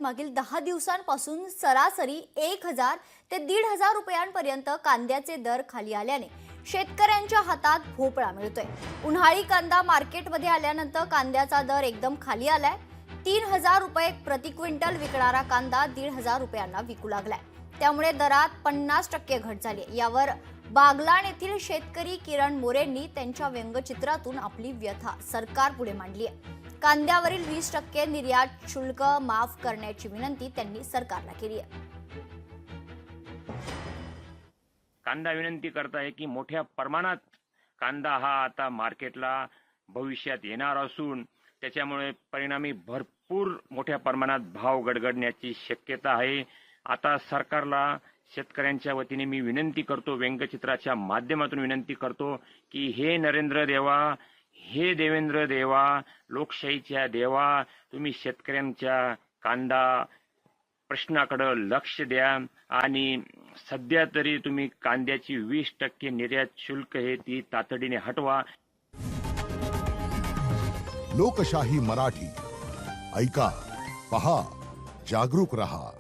मागील 10 दिवसांपासून सरासरी 1000 ते 1500 रुपयांपर्यंत कांद्याचे दर खाली आल्याने शेतकऱ्यांच्या हातात भोपळा मिळतोय। उन्हाळी कांदा मार्केटमध्ये आल्यानंतर कांद्याचा दर एकदम खाली आलाय। 3000 रुपये प्रति क्विंटल विकणारा कांदा 1500 रुपयांना विकू लागलाय। त्यामुळे दरात 50% घट झाली। यावर बागलाण येथील शेतकरी किरण मोरेंनी त्यांच्या व्यंगचित्रातून आपली व्यथा सरकारपुढे मांडली आहे। कांद्यावरील 20% निर्यात शुल्क माफ करण्याची विनंती त्यांनी सरकारला केली आहे। कांदा विनंती करत आहे की मोठ्या प्रमाणात कांदा हा आता मार्केटला भविष्यात येणार असून त्याच्यामुळे परिणामी भरपूर मोठ्या प्रमाणात भाव गडगडण्याची शक्यता आहे। आता सरकारला शेतकऱ्यांच्या वतीने मी विनंती करतो, व्यंगचित्राच्या माध्यमातून विनंती करतो की हे नरेंद्र देवा, हे देवेंद्र देवा, लोकशाहीच्या देवा, तुम्ही शेतकऱ्यांच्या कांदा प्रश्नाकडे लक्ष द्या आणि सध्या तरी तुम्ही कांद्याची 20% निर्यात शुल्क हे ती तातडीने हटवा। लोकशाही मराठी ऐका, पहा, जागरूक रहा।